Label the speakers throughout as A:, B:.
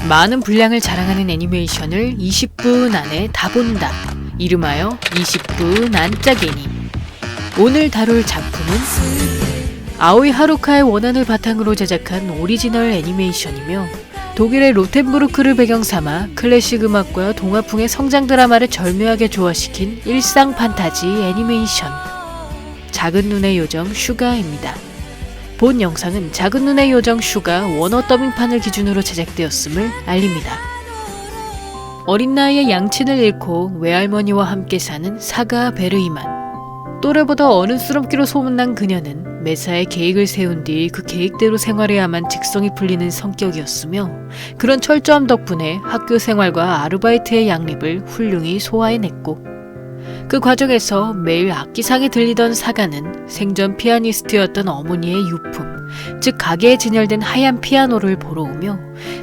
A: 많은 분량을 자랑하는 애니메이션을 20분 안에 다 본다. 이름하여 20분 안짝 애니. 오늘 다룰 작품은 아오이 하루카의 원한을 바탕으로 제작한 오리지널 애니메이션이며 독일의 로텐부르크를 배경삼아 클래식 음악과 동화풍의 성장 드라마를 절묘하게 조화시킨 일상 판타지 애니메이션. 작은 눈의 요정 슈가입니다. 본 영상은 작은 눈의 요정 슈가 원어 더빙판을 기준으로 제작되었음을 알립니다. 어린 나이에 양친을 잃고 외할머니와 함께 사는 사가 베르이만. 또래보다 어른스럽기로 소문난 그녀는 매사에 계획을 세운 뒤 그 계획대로 생활해야만 직성이 풀리는 성격이었으며 그런 철저함 덕분에 학교 생활과 아르바이트의 양립을 훌륭히 소화해냈고 그 과정에서 매일 악기상에 들리던 사가는 생전 피아니스트였던 어머니의 유품, 즉 가게에 진열된 하얀 피아노를 보러 오며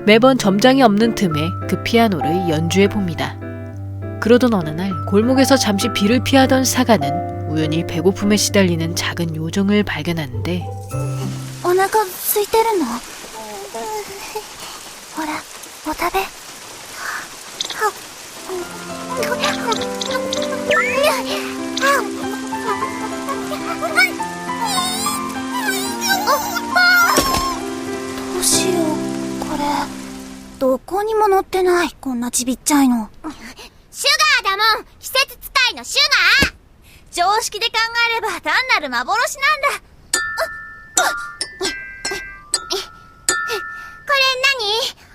A: 매번 점장이 없는 틈에 그 피아노를 연주해봅니다. 그러던 어느 날 골목에서 잠시 비를 피하던 사가는 우연히 배고픔에 시달리는 작은 요정을 발견하는데
B: お腹空いてるの？ほら、お食べ。どうしよう、これ。どこにも載ってない、こんなちびっちゃいの。
C: シュガーだもん、季節使いのシュガー。常識で考えれば単なる幻なんだ。これ何？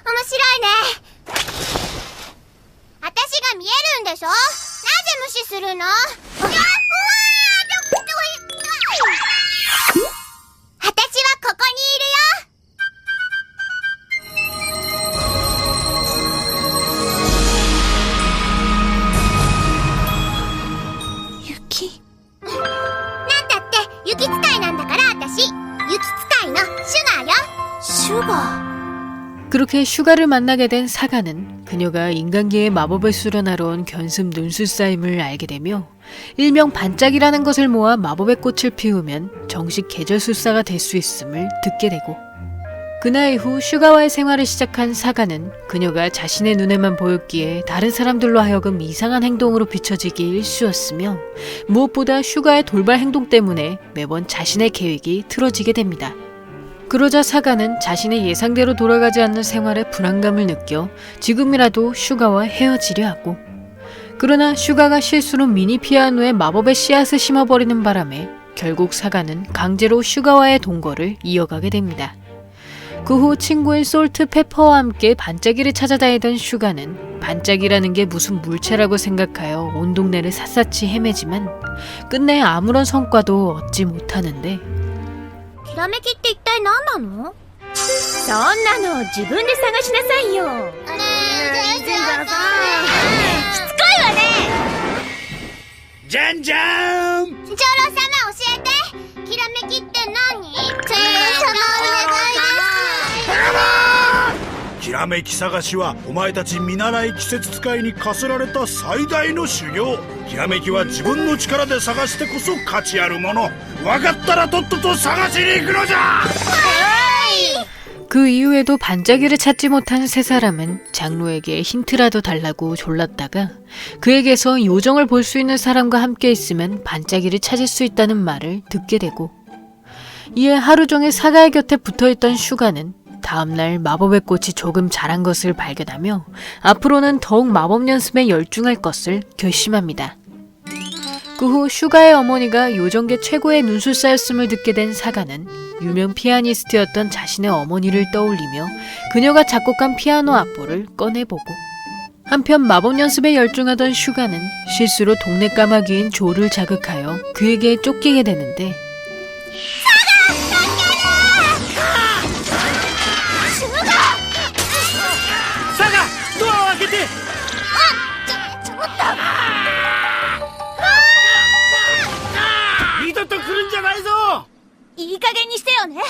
C: 面白いね。私が見えるんでしょ？なぜ無視するの？私はここにいるよ。
B: 雪？
C: なんだって雪使いなんだから私。雪使いのシュガーよ。
B: シュガー？
A: 그렇게 슈가를 만나게 된 사가는 그녀가 인간계의 마법을 수련하러 온 견습 눈술사임을 알게 되며 일명 반짝이라는 것을 모아 마법의 꽃을 피우면 정식 계절술사가 될 수 있음을 듣게 되고 그날 이후 슈가와의 생활을 시작한 사가는 그녀가 자신의 눈에만 보였기에 다른 사람들로 하여금 이상한 행동으로 비춰지기 일쑤였으며 무엇보다 슈가의 돌발 행동 때문에 매번 자신의 계획이 틀어지게 됩니다. 그러자 사가는 자신의 예상대로 돌아가지 않는 생활에 불안감을 느껴 지금이라도 슈가와 헤어지려 하고 그러나 슈가가 실수로 미니 피아노에 마법의 씨앗을 심어버리는 바람에 결국 사가는 강제로 슈가와의 동거를 이어가게 됩니다. 그 후 친구인 솔트 페퍼와 함께 반짝이를 찾아다니던 슈가는 반짝이라는 게 무슨 물체라고 생각하여 온 동네를 샅샅이 헤매지만 끝내 아무런 성과도 얻지 못하는데
C: ひらめきって一体何なの？そんなの自分で探しなさいよ。ねえ、全然さ、しつこいわね。
D: じゃんじゃん。
C: 長老様教えて。ひらめきって何？長老様お願いです。
D: ひらめき探しはお前たち見習い季節使いに課せられた最大の修行。ひらめきは自分の力で探してこそ価値あるもの。分かったらとっとと探しに行くのじゃ。
A: 그 이후에도 반짝이를 찾지 못한 세 사람은 장로에게 힌트라도 달라고 졸랐다가 그에게서 요정을 볼 수 있는 사람과 함께 있으면 반짝이를 찾을 수 있다는 말을 듣게 되고 이에 하루 종일 사가의 곁에 붙어있던 슈가는 다음날 마법의 꽃이 조금 자란 것을 발견하며 앞으로는 더욱 마법 연습에 열중할 것을 결심합니다. 그 후 슈가의 어머니가 요정계 최고의 눈술사였음을 듣게 된 사가는 유명 피아니스트였던 자신의 어머니를 떠올리며 그녀가 작곡한 피아노 악보를 꺼내보고 한편 마법 연습에 열중하던 슈가는 실수로 동네 까마귀인 조를 자극하여 그에게 쫓기게 되는데
D: 사가! 도어を開けて!
C: ちょっと。
D: 二度と来るんじゃないぞ。
C: いい加減にしてよね。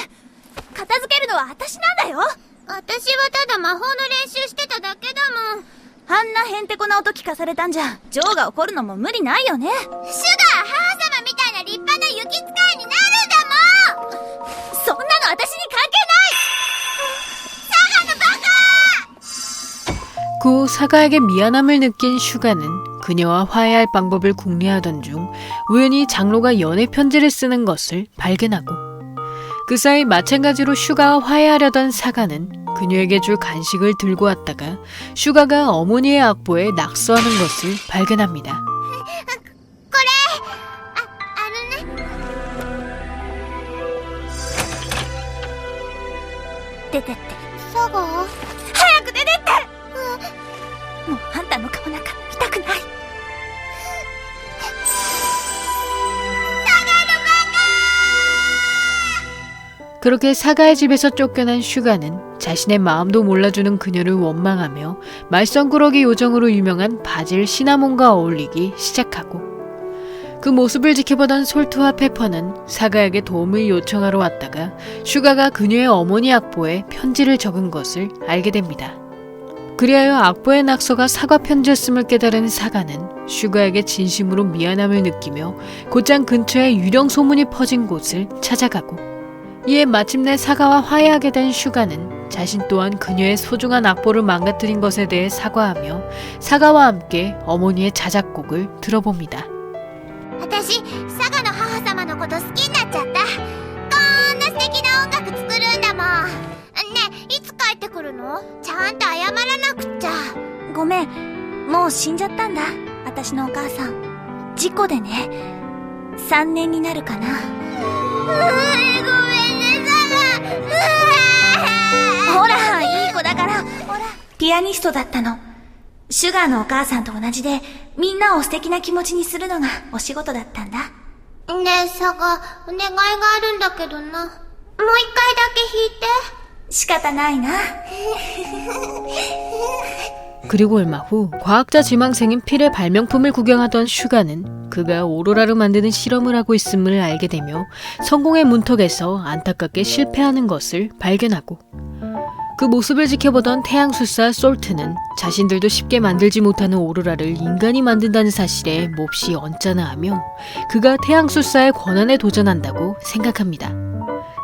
C: 片付けるのは私なんだよ。私はただ魔法の練習してただけだもん。あんなへんてこな音聞かされたんじゃ、ジョーが怒るのも無理ないよね。シュガー、母様みたいな立派な雪使いになるんだもん。そんなの私に関係ない。サガのバカ。
A: 후 사가에게 미안함을 느낀 슈가는 그녀와 화해할 방법을 궁리하던 중 우연히 장로가 연애 편지를 쓰는 것을 발견하고, 그 사이 마찬가지로 슈가와 화해하려던 사가는 그녀에게 줄 간식을 들고 왔다가 슈가가 어머니의 악보에 낙서하는 것을 발견합니다.
B: 出てって。
C: サガ
B: 早く出てって、もうあんたの顔なんか見たくない。
A: 그렇게 사가의 집에서 쫓겨난 슈가는 자신의 마음도 몰라주는 그녀를 원망하며 말썽꾸러기 요정으로 유명한 바질 시나몬과 어울리기 시작하고, 그 모습을 지켜보던 솔트와 페퍼는 사가에게 도움을 요청하러 왔다가 슈가가 그녀의 어머니 악보에 편지를 적은 것을 알게 됩니다. 그리하여 악보의 낙서가 사과 편지였음을 깨달은 사가는 슈가에게 진심으로 미안함을 느끼며 곧장 근처에 유령 소문이 퍼진 곳을 찾아가고, 이에 마침내 사가와 화해하게 된 슈가는 자신 또한 그녀의 소중한 악보를 망가뜨린 것에 대해 사과하며 사가와 함께 어머니의 자작곡을 들어봅니다.
C: 私、サガの母様のこと好きになっちゃった。こんな素敵な音楽作るんだもん。ねえ、いつ帰ってくるの？ちゃんと謝らなくっちゃ。
B: ごめん、もう死んじゃったんだ、私のお母さん。事故でね。3年になるかな。
C: ごめんね、サガ。
B: ほら、いい子だから。ほら、ピアニストだったの。シュガーのお母さんと同じで、みんなを素敵な気持ちにするのがお仕事だったんだ。
C: ねえ、サガ、お願いがあるんだけどな。もう一回だけ弾いて。
B: 仕方ないな。
A: 그리고 얼마 후 과학자 지망생인 필의 발명품을 구경하던 슈가는 그가 오로라를 만드는 실험을 하고 있음을 알게 되며 성공의 문턱에서 안타깝게 실패하는 것을 발견하고, 그 모습을 지켜보던 태양술사 솔트는 자신들도 쉽게 만들지 못하는 오로라를 인간이 만든다는 사실에 몹시 언짢아하며 그가 태양술사의 권한에 도전한다고 생각합니다.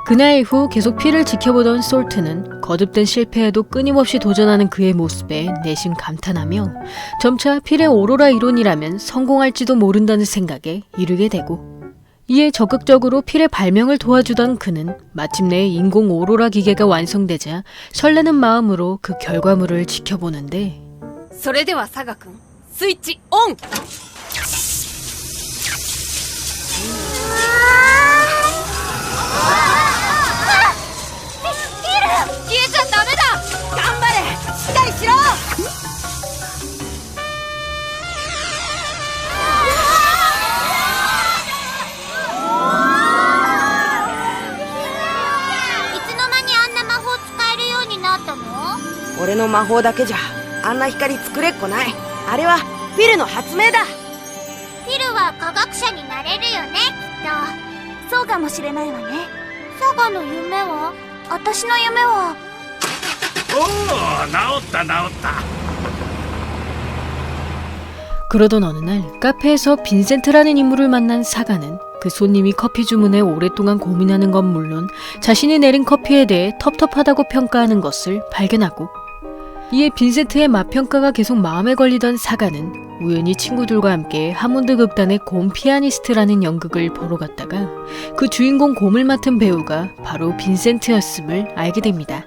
A: 그날 이후 계속 필을 지켜보던 솔트는 거듭된 실패에도 끊임없이 도전하는 그의 모습에 내심 감탄하며 점차 필의 오로라 이론이라면 성공할지도 모른다는 생각에 이르게 되고, 이에 적극적으로 필의 발명을 도와주던 그는 마침내 인공 오로라 기계가 완성되자 설레는 마음으로 그 결과물을 지켜보는데,
E: それではサガ君、スイッチオン。消えちゃダメだ。頑張れ、しっかりしろ。
C: いつの間にあんな魔法使えるようになったの？
E: 俺の魔法だけじゃあんな光作れっこない。あれはフィルの発明だ。
C: フィルは科学者になれるよね、きっ
B: そうかもしれないわね。
C: と。サガの夢は？
B: 私の夢は、
D: おお、治った治った。
A: 그러던 어느 날 카페에서 빈센트라는 인물을 만난 사가는 그 손님이 커피 주문에 오랫동안 고민하는 건 물론 자신이 내린 커피에 대해 텁텁하다고 평가하는 것을 발견하고, 이에 빈센트의 맛평가가 계속 마음에 걸리던 사가는 우연히 친구들과 함께 하몬드 극단의 곰 피아니스트라는 연극을 보러 갔다가 그 주인공 곰을 맡은 배우가 바로 빈센트였음을 알게 됩니다.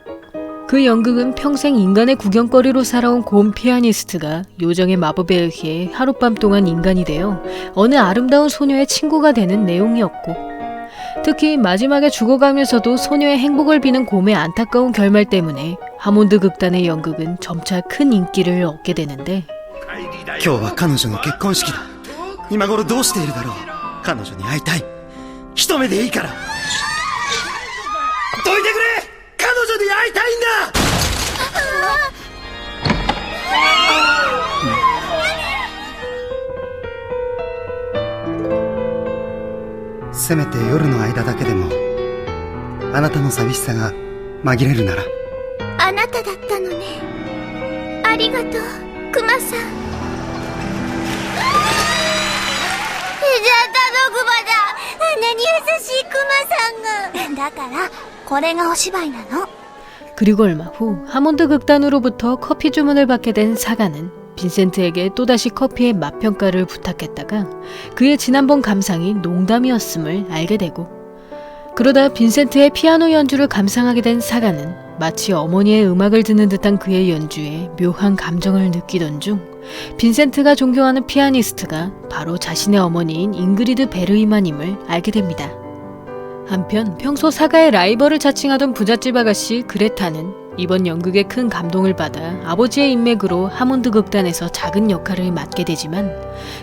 A: 그 연극은 평생 인간의 구경거리로 살아온 곰 피아니스트가 요정의 마법에 의해 하룻밤 동안 인간이 되어 어느 아름다운 소녀의 친구가 되는 내용이었고, 특히 마지막에 죽어가면서도 소녀의 행복을 비는 곰의 안타까운 결말 때문에 하몬드 극단의 연극은 점차 큰 인기를 얻게 되는데,
F: 今日は彼女の結婚式だ。今頃どうしているだろう。彼女に会いたい。一目でいいから。どいてくれ。彼女に会いたいんだ。せめて夜の間だけでもあなたの寂しさが紛れるなら。
C: あなただったのね。ありがとう、クマさん。じゃあ毒馬だ。あんなに優しいクマさんが。
B: だから、これがお芝居なの。
A: 그리고 얼마 후 하몬드 극단으로부터 커피 주문을 받게 된 사가는 빈센트에게 또다시 커피의 맛평가를 부탁했다가 그의 지난번 감상이 농담이었음을 알게 되고, 그러다 빈센트의 피아노 연주를 감상하게 된 사가는 마치 어머니의 음악을 듣는 듯한 그의 연주에 묘한 감정을 느끼던 중 빈센트가 존경하는 피아니스트가 바로 자신의 어머니인 잉그리드 베르이만임을 알게 됩니다. 한편 평소 사가의 라이벌을 자칭하던 부잣집 아가씨 그레타는 이번 연극에 큰 감동을 받아 아버지의 인맥으로 하몬드 극단에서 작은 역할을 맡게 되지만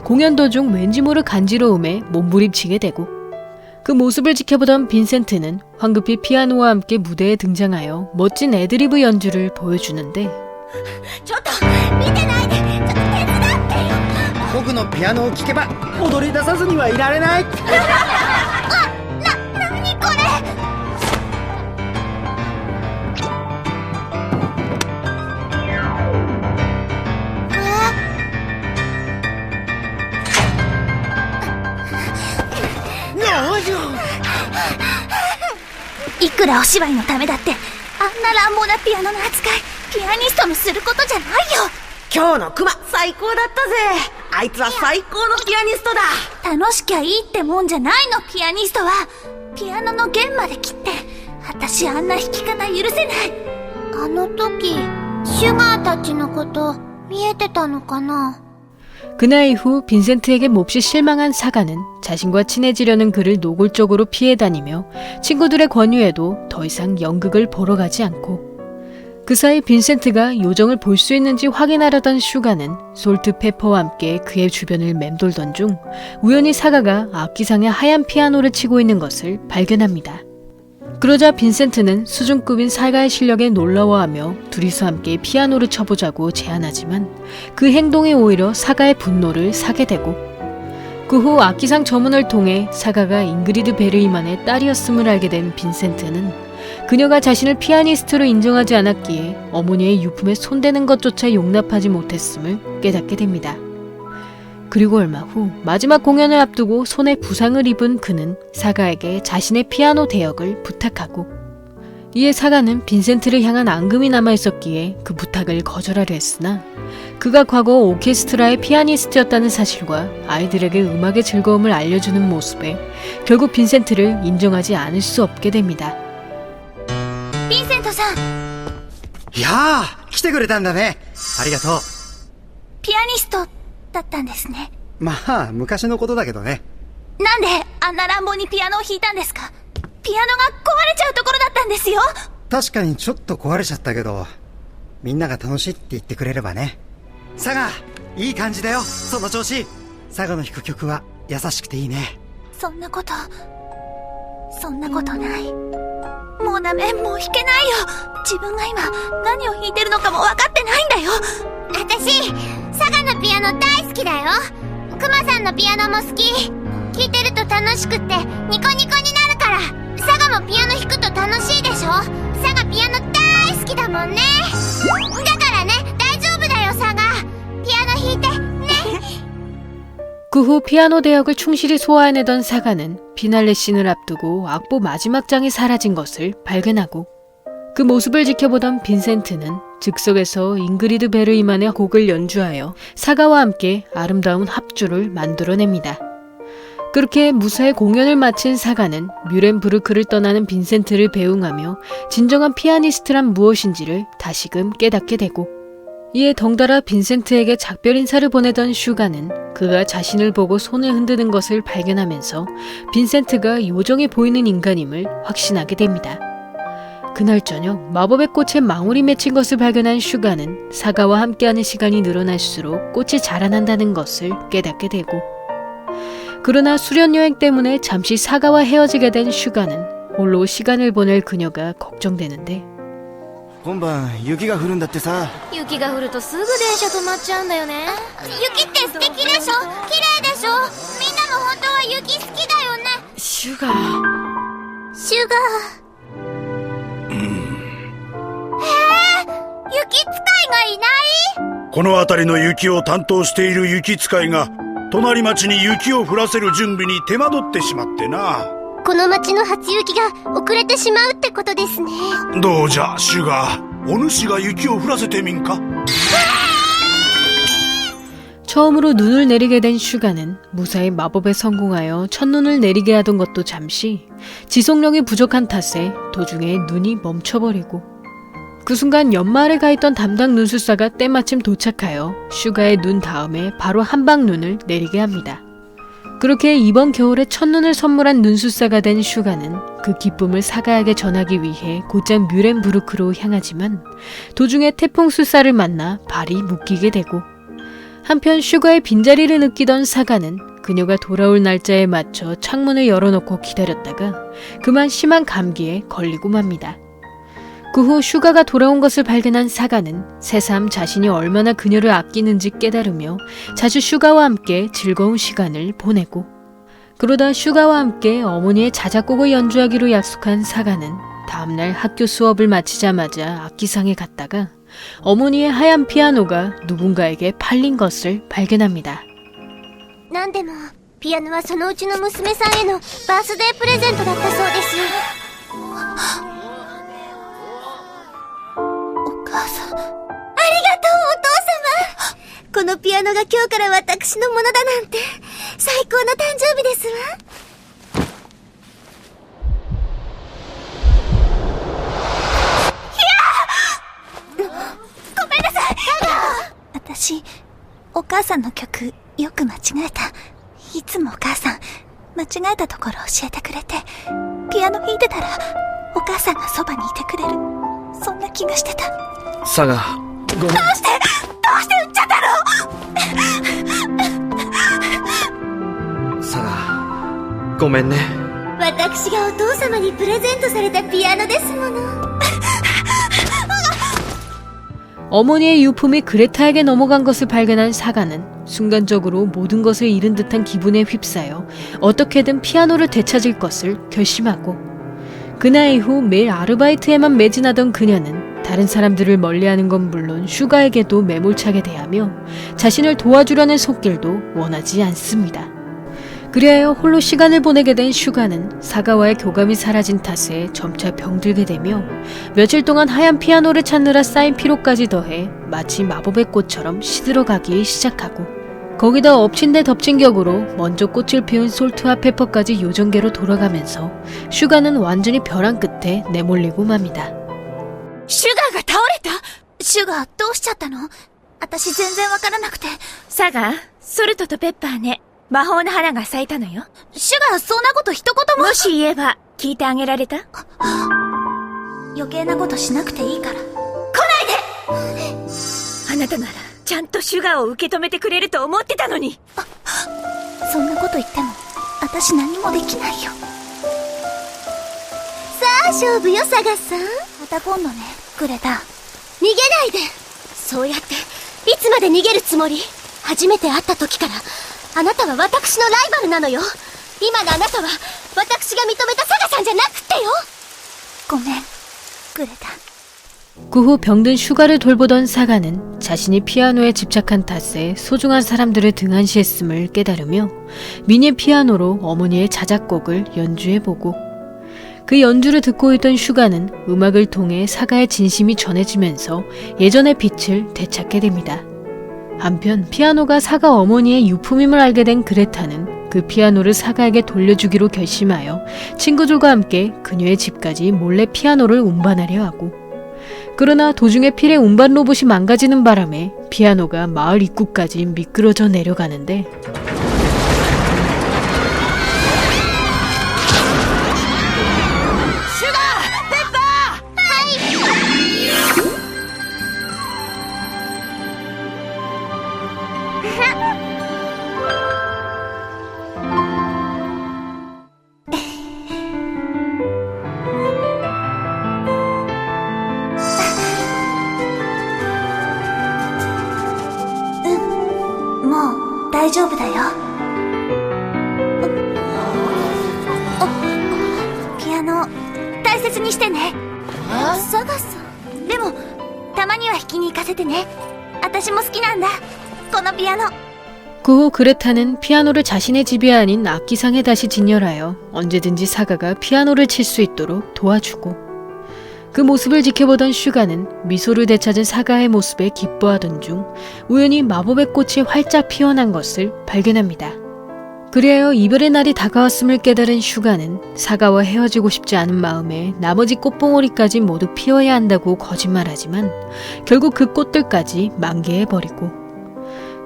A: 공연 도중 왠지 모를 간지러움에 몸부림치게 되고, 그 모습을 지켜보던 빈센트는 황급히 피아노와 함께 무대에 등장하여 멋진 애드리브 연주를 보여주는데,
C: ちょっと見てないで、ちょっと手伝ってよ。
F: 僕のピアノを聴けば踊り出さずにはいられない。
C: 何これ。いくらお芝居のためだってあんな乱暴なピアノの扱いピアニストのすることじゃないよ。
E: 今日のクマ最高だったぜ。あいつは最高のピアニストだ。
B: 楽しきゃいいってもんじゃないの、ピアニストは。ピアノの弦まで切って。私あんな弾き方許せない。
C: あの時シュガーたちのこと見えてたのかな。
A: 그날 이후 빈센트에게 몹시 실망한 사가는 자신과 친해지려는 그를 노골적으로 피해 다니며 친구들의 권유에도 더 이상 연극을 보러 가지 않고, 그 사이 빈센트가 요정을 볼 수 있는지 확인하려던 슈가는 솔트페퍼와 함께 그의 주변을 맴돌던 중 우연히 사가가 악기상의 하얀 피아노를 치고 있는 것을 발견합니다. 그러자 빈센트는 수준급인 사가의 실력에 놀라워하며 둘이서 함께 피아노를 쳐보자고 제안하지만 그 행동이 오히려 사가의 분노를 사게 되고, 그 후 악기상 전문을 통해 사가가 잉그리드 베르이만의 딸이었음을 알게 된 빈센트는 그녀가 자신을 피아니스트로 인정하지 않았기에 어머니의 유품에 손대는 것조차 용납하지 못했음을 깨닫게 됩니다. 그리고 얼마 후 마지막 공연을 앞두고 손에 부상을 입은 그는 사가에게 자신의 피아노 대역을 부탁하고, 이에 사가는 빈센트를 향한 앙금이 남아있었기에 그 부탁을 거절하려 했으나 그가 과거 오케스트라의 피아니스트였다는 사실과 아이들에게 음악의 즐거움을 알려주는 모습에 결국 빈센트를 인정하지 않을 수 없게 됩니다.
B: ヴィンセントさん、
F: いやあ、来てくれたんだね。ありがとう。
B: ピアニストだったんですね。
F: まあ昔のことだけどね。
B: なんであんな乱暴にピアノを弾いたんですか？ピアノが壊れちゃうところだったんですよ。
F: 確かにちょっと壊れちゃったけど、みんなが楽しいって言ってくれればね。サガ、いい感じだよ、その調子。サガの弾く曲は優しくていいね。
B: そんなことない。もうダメ、もう弾けないよ。自分が今何を弾いてるのかも分かってないんだよ。
C: 私サガのピアノ大好きだよ。クマさんのピアノも好き。聴いてると楽しくってニコニコになるから。サガもピアノ弾くと楽しいでしょ。サガピアノ大好きだもんね。だからね、大丈夫だよサガ。ピアノ弾いてね。
A: 그 후 피아노 대역을 충실히 소화해내던 사가는 피날레 씬을 앞두고 악보 마지막 장이 사라진 것을 발견하고, 그 모습을 지켜보던 빈센트는 즉석에서 잉그리드 베르이만의 곡을 연주하여 사가와 함께 아름다운 합주를 만들어냅니다. 그렇게 무사히 공연을 마친 사가는 뮤렌부르크를 떠나는 빈센트를 배웅하며 진정한 피아니스트란 무엇인지를 다시금 깨닫게 되고, 이에 덩달아 빈센트에게 작별 인사를 보내던 슈가는 그가 자신을 보고 손을 흔드는 것을 발견하면서 빈센트가 요정이 보이는 인간임을 확신하게 됩니다. 그날 저녁 마법의 꽃에 망울이 맺힌 것을 발견한 슈가는 사가와 함께하는 시간이 늘어날수록 꽃이 자라난다는 것을 깨닫게 되고, 그러나 수련여행 때문에 잠시 사가와 헤어지게 된 슈가는 홀로 시간을 보낼 그녀가 걱정되는데,
F: 今晩雪が降るんだってさ。
C: 雪が降るとすぐ電車止まっちゃうんだよね。雪って素敵でしょ。綺麗でしょ。みんなも本当は雪好きだよね。
A: シュガ
C: シュガー。雪使いがいない？
D: この辺りの雪を担当している雪使いが隣町に雪を降らせる準備に手間取ってしまってな。
C: この町の初雪が遅れてしまうってことですね。
D: どうじゃシュガー、お主が雪を降らせてみんか。
A: 처음으로 눈을 내리게 된 슈가는 무사히 마법에 성공하여 첫눈을 내리게 하던 것도 잠시 지속력이 부족한 탓에 도중에 눈이 멈춰버리고 그 순간 연마을에 가있던 담당 눈술사가 때마침 도착하여 슈가의 눈 다음에 바로 한방 눈을 내리게 합니다. 그렇게 이번 겨울에 첫눈을 선물한 눈술사가 된 슈가는 그 기쁨을 사가에게 전하기 위해 곧장 뮤렌부르크로 향하지만 도중에 태풍술사를 만나 발이 묶이게 되고 한편 슈가의 빈자리를 느끼던 사가는 그녀가 돌아올 날짜에 맞춰 창문을 열어놓고 기다렸다가 그만 심한 감기에 걸리고 맙니다. 그 후 슈가가 돌아온 것을 발견한 사가는 새삼 자신이 얼마나 그녀를 아끼는지 깨달으며 자주 슈가와 함께 즐거운 시간을 보내고 그러다 슈가와 함께 어머니의 자작곡을 연주하기로 약속한 사가는 다음날 학교 수업을 마치자마자 악기상에 갔다가 어머니의 하얀 피아노가 누군가에게 팔린 것을 발견합니다.
C: なんでもピアノはそのうちの娘さんへのバースデープレゼントだったそうです。お母さん、ありがとうお父様。このピアノが今日から私のものだなんて最高の誕生日ですわ。
B: 私、お母さんの曲よく間違えた。いつもお母さん、間違えたところ教えてくれて、ピアノ弾いてたらお母さんがそばにいてくれる。そんな気がしてた。
G: サガ、ごめん。
B: どうして売っちゃったの？
G: サガ、ごめんね。
C: 私がお父様にプレゼントされたピアノですもの。
A: 어머니의 유품이 그레타에게 넘어간 것을 발견한 사가는 순간적으로 모든 것을 잃은 듯한 기분에 휩싸여 어떻게든 피아노를 되찾을 것을 결심하고 그날 이후 매일 아르바이트에만 매진하던 그녀는 다른 사람들을 멀리하는 건 물론 슈가에게도 매몰차게 대하며 자신을 도와주려는 손길도 원하지 않습니다. 그리하여 홀로 시간을 보내게 된 슈가는 사가와의 교감이 사라진 탓에 점차 병들게 되며 며칠 동안 하얀 피아노를 찾느라 쌓인 피로까지 더해 마치 마법의 꽃처럼 시들어가기 시작하고 거기다 엎친 데 덮친 격으로 먼저 꽃을 피운 솔트와 페퍼까지 요정계로 돌아가면서 슈가는 완전히 벼랑 끝에 내몰리고 맙니다.
B: シュガーが倒れた？シュガーどうしちゃったの？私全然わからなくて。
H: サガ、ソルトとペッパーね。魔法の花が咲いたのよ。
B: シュガーそんなこと一言も。
H: もし言えば聞いてあげられた？
B: 余計なことしなくていいから。来ないで！
H: あなたならちゃんとシュガーを受け止めてくれると思ってたのに。
B: そんなこと言っても私何もできないよ。
C: さあ勝負よサガさん。
B: また今度ね、グレタ。
C: 逃げないで。そうやっていつまで逃げるつもり？初めて会った時からあなたは私のライバルなのよ。今のあなたは私が認めたサガさんじゃなくってよ。
B: ごめん、グレタ。
A: 그 후 병든 슈가를 돌보던 사가는 자신이 피아노에 집착한 탓에 소중한 사람들을 등한시했음을 깨달으며 미니 피아노로 어머니의 자작곡을 연주해보고 그 연주를 듣고 있던 슈가는 음악을 통해 사가의 진심이 전해지면서 예전의 빛을 되찾게 됩니다. 한편 피아노가 사가 어머니의 유품임을 알게 된 그레타는 그 피아노를 사가에게 돌려주기로 결심하여 친구들과 함께 그녀의 집까지 몰래 피아노를 운반하려 하고 그러나 도중에 필의 운반 로봇이 망가지는 바람에 피아노가 마을 입구까지 미끄러져 내려가는데
B: もう大丈夫だよ。ピアノ大切にしてね。
C: サガさん。
B: でもたまには弾きに行かせてね。私も好きなんだ、このピアノ。
A: 그 후 그레타는 피아노를 자신의 집이 아닌 악기상에 다시 진열하여 언제든지 사가가 피아노를 칠 수 있도록 도와주고, 그 모습을 지켜보던 슈가는 미소를 되찾은 사가의 모습에 기뻐하던 중 우연히 마법의 꽃이 활짝 피어난 것을 발견합니다. 그리하여 이별의 날이 다가왔음을 깨달은 슈가는 사가와 헤어지고 싶지 않은 마음에 나머지 꽃봉오리까지 모두 피워야 한다고 거짓말하지만 결국 그 꽃들까지 만개해버리고,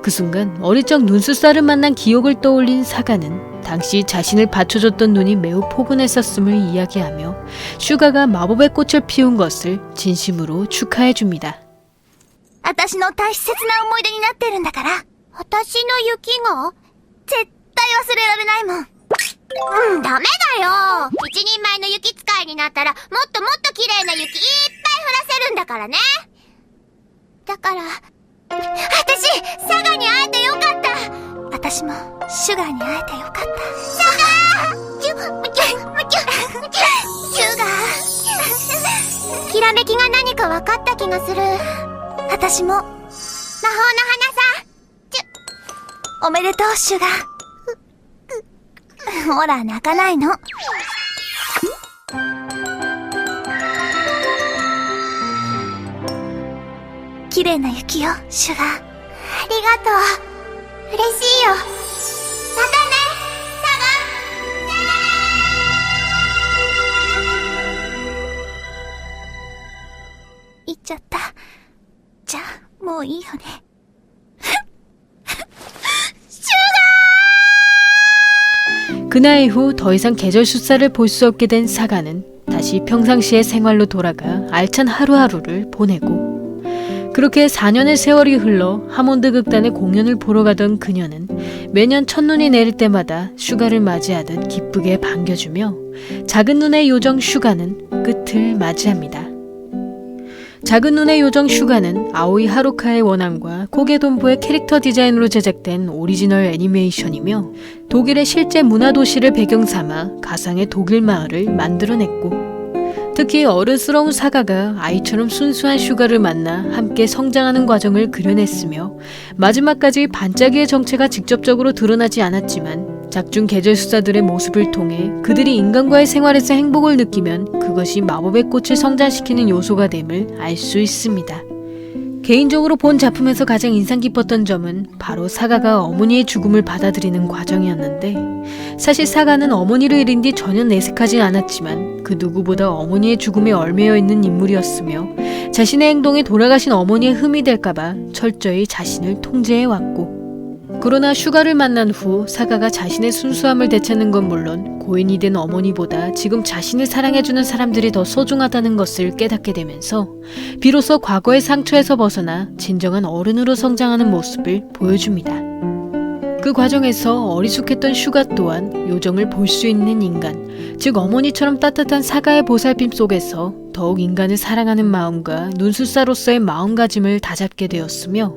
A: 그 순간 어릴 적 눈숫살을 만난 기억을 떠올린 사가는 당시 자신을 받쳐줬던 눈이 매우 포근했었음을 이야기하며 슈가가 마법의 꽃을 피운 것을 진심으로 축하해줍니다.
B: 私の大切な思い出になってるんだから。私の雪が絶対忘れられないもん。
C: ダメだよ。一人前の雪使いになったら、もっともっと綺麗な雪いっぱい降らせるんだからね。だから、私、サガに会えてよかった。
B: 私もシュガーに会えてよかった。
C: シュガーきらめきが何か分かった気がする。
B: 私も。
C: 魔法の花さ。
B: おめでとう、シュガー。ほら、泣かないの。綺麗な雪よ、シュガー。
C: ありがとう。嬉しいよ。またね、
B: 行っちゃった。じゃあ、もういいよね。
A: 그날 이후 더 이상 계절숫사를 볼 수 없게 된 사가는 다시 평상시의 생활로 돌아가 알찬 하루하루를 보내고, 그렇게 4년의 세월이 흘러 하몬드 극단의 공연을 보러 가던 그녀는 매년 첫눈이 내릴 때마다 슈가를 맞이하듯 기쁘게 반겨주며 작은 눈의 요정 슈가는 끝을 맞이합니다. 작은 눈의 요정 슈가는 아오이 하루카의 원앙과 코게돈부의 캐릭터 디자인으로 제작된 오리지널 애니메이션이며 독일의 실제 문화도시를 배경 삼아 가상의 독일 마을을 만들어냈고, 특히 어른스러운 사가가 아이처럼 순수한 슈가를 만나 함께 성장하는 과정을 그려냈으며 마지막까지 반짝이의 정체가 직접적으로 드러나지 않았지만 작중 계절수사들의 모습을 통해 그들이 인간과의 생활에서 행복을 느끼면 그것이 마법의 꽃을 성장시키는 요소가 됨을 알 수 있습니다. 개인적으로 본 작품에서 가장 인상 깊었던 점은 바로 사가가 어머니의 죽음을 받아들이는 과정이었는데, 사실 사가는 어머니를 잃은 뒤 전혀 내색하진 않았지만 그 누구보다 어머니의 죽음에 얽매여 있는 인물이었으며 자신의 행동에 돌아가신 어머니의 흠이 될까봐 철저히 자신을 통제해왔고, 그러나 슈가를 만난 후 사가가 자신의 순수함을 되찾는 건 물론 고인이 된 어머니보다 지금 자신을 사랑해주는 사람들이 더 소중하다는 것을 깨닫게 되면서 비로소 과거의 상처에서 벗어나 진정한 어른으로 성장하는 모습을 보여줍니다. 그 과정에서 어리숙했던 슈가 또한 요정을 볼 수 있는 인간, 즉 어머니처럼 따뜻한 사가의 보살핌 속에서 더욱 인간을 사랑하는 마음과 눈숫사로서의 마음가짐을 다잡게 되었으며,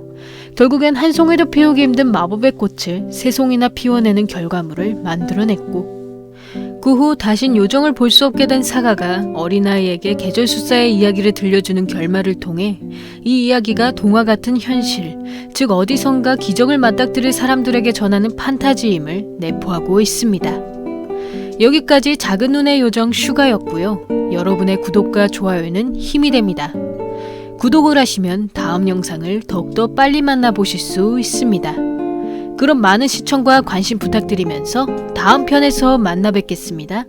A: 결국엔 한 송이도 피우기 힘든 마법의 꽃을 세 송이나 피워내는 결과물을 만들어냈고, 그 후 다신 요정을 볼 수 없게 된 사가가 어린아이에게 계절숫사의 이야기를 들려주는 결말을 통해 이 이야기가 동화 같은 현실, 즉 어디선가 기적을 맞닥뜨릴 사람들에게 전하는 판타지임을 내포하고 있습니다. 여기까지 작은 눈의 요정 슈가였고요. 여러분의 구독과 좋아요는 힘이 됩니다. 구독을 하시면 다음 영상을 더욱더 빨리 만나보실 수 있습니다. 그럼 많은 시청과 관심 부탁드리면서 다음 편에서 만나 뵙겠습니다.